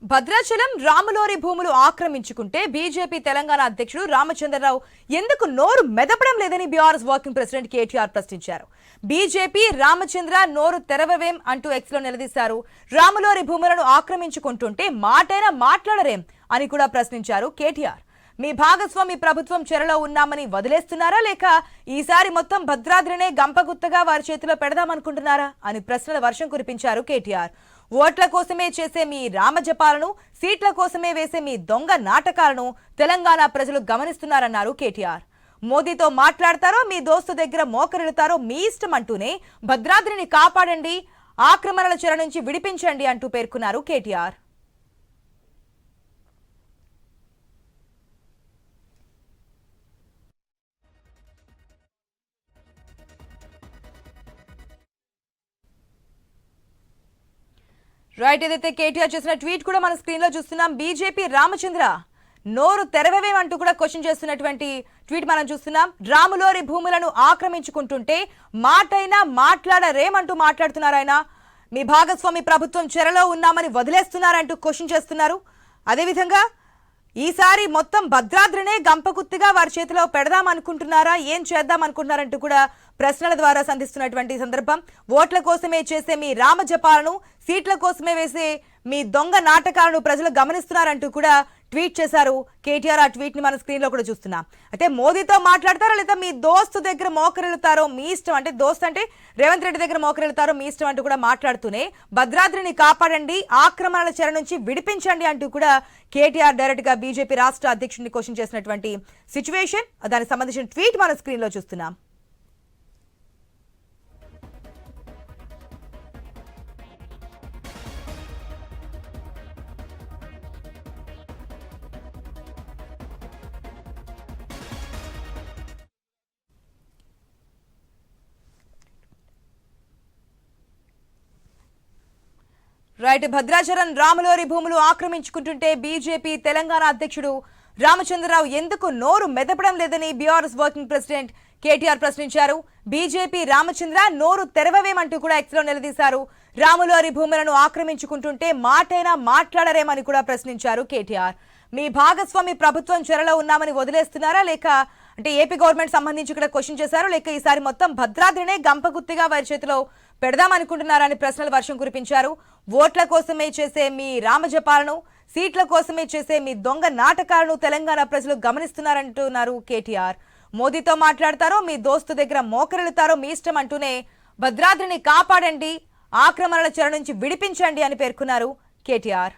భద్రాచలం రాములోరి భూములు ఆక్రమించుకుంటే బీజేపీ తెలంగాణ అధ్యక్షుడు రామచంద్రరావు ఎందుకు నోరు మెదపడం లేదని బీఆర్ఎస్ వర్కింగ్ ప్రెసిడెంట్ కేటీఆర్ ప్రశ్నించారు. బీజేపీ రామచంద్ర నోరు తెరవవేం అంటూ ఎక్స్ లో నిలదీశారు. రాములోరి భూములను ఆక్రమించుకుంటుంటే మాటైనా మాట్లాడరేం అని కూడా ప్రశ్నించారు కేటీఆర్. మీ భాగస్వామి ప్రభుత్వం చెరలో ఉన్నామని వదిలేస్తున్నారా, లేక ఈసారి మొత్తం భద్రాద్రినే గంపగుత్తగా వారి చేతిలో పెడదామనుకుంటున్నారా అని ప్రశ్నల వర్షం కురిపించారు కేటీఆర్. ఓట్ల కోసమే చేసే మీ రామజపాలను, సీట్ల కోసమే వేసే మీ దొంగ నాటకాలను తెలంగాణ ప్రజలు గమనిస్తున్నారన్నారు కేటీఆర్. మోదీతో మాట్లాడతారో, మీ దోస్తు దగ్గర మోకరిల్లుతారో మీ ఇష్టం అంటూనే భద్రాద్రిని కాపాడండి, ఆక్రమణల చెర నుంచి విడిపించండి అంటూ పేర్కొన్నారు కేటీఆర్. రైట్, ఏదైతే కేటీఆర్ చేసిన ట్వీట్ కూడా మన స్క్రీన్ లో చూస్తున్నాం. బీజేపీ రామచంద్ర నోరు తెరవేమంటూ కూడా క్వశ్చన్ చేస్తున్నటువంటి ట్వీట్ మనం చూస్తున్నాం. రాములోరి భూములను ఆక్రమించుకుంటుంటే మాటైనా మాట్లాడరేమంటూ మాట్లాడుతున్నారు ఆయన. మీ భాగస్వామి ప్రభుత్వం చెరలో ఉన్నామని వదిలేస్తున్నారంటూ క్వశ్చన్ చేస్తున్నారు. అదేవిధంగా ఈసారి మొత్తం భద్రాద్రినే గంపగుత్తిగా వారి చేతిలో పెడదాం అనుకుంటున్నారా, ఏం చేద్దాం అనుకుంటున్నారంటూ కూడా ప్రశ్నల ద్వారా సంధిస్తున్నటువంటి సందర్భం. ఓట్ల కోసమే చేసే మీ రామజపాలను, సీట్ల కోసమే వేసే మీ దొంగ నాటకాలను ప్రజలు గమనిస్తున్నారంటూ కూడా ట్వీట్ చేశారు కేటీఆర్. ఆ ట్వీట్ ని మన స్క్రీన్ లో కూడా చూస్తున్నాం. అయితే మోదీతో మాట్లాడతారో లేదా మీ దోస్తు దగ్గర మోకరిల్లుతారో మీ ఇష్టం, అంటే దోస్త్ అంటే రేవంత్ రెడ్డి దగ్గర మోకరిల్లుతారో మీ ఇష్టం అంటూ కూడా మాట్లాడుతూనే భద్రాద్రిని కాపాడండి, ఆక్రమణల చెర నుంచి విడిపించండి అంటూ కూడా కేటీఆర్ డైరెక్ట్ గా బీజేపీ రాష్ట్ర అధ్యక్షుడిని క్వశ్చన్ చేసినటువంటి సిచ్యువేషన్, దానికి సంబంధించిన ట్వీట్ మన స్క్రీన్ లో చూస్తున్నాం. రైట్, భద్రాచలం రాములోరి భూములు ఆక్రమించుకుంటుంటే బీజేపీ తెలంగాణ అధ్యక్షుడు రామచంద్రరావు ఎందుకు నోరు మెదపడం లేదని బీఆర్ఎస్ వర్కింగ్ ప్రెసిడెంట్ కేటీఆర్ ప్రశ్నించారు. బీజేపీ రామచంద్ర నోరు తెరవవేమంటూ కూడా ఎక్స్ లో నిలదీశారు. రాములోరి భూములను ఆక్రమించుకుంటుంటే మాటైనా మాట్లాడరేమని కూడా ప్రశ్నించారు కేటీఆర్. మీ భాగస్వామి ప్రభుత్వం చెరలో ఉన్నామని వదిలేస్తున్నారా, లేక అంటే ఏపీ గవర్నమెంట్ సంబంధించి కూడా క్వశ్చన్ చేశారు, లేక ఈసారి మొత్తం భద్రాద్రినే గంపగుత్తిగా వారి చేతిలో పెడదామనుకుంటున్నారని ప్రశ్నల వర్షం కురిపించారు. ఓట్ల కోసమే చేసే మీ రామజపాలను, సీట్ల కోసమే చేసే మీ దొంగ నాటకాలను తెలంగాణ ప్రజలు గమనిస్తున్నారంటున్నారు కేటీఆర్. మోదీతో మాట్లాడతారో, మీ దోస్తు దగ్గర మోకరిల్లుతారో మీ ఇష్టం అంటూనే భద్రాద్రిని కాపాడండి, ఆక్రమణల చెర నుంచి విడిపించండి అని పేర్కొన్నారు కేటీఆర్.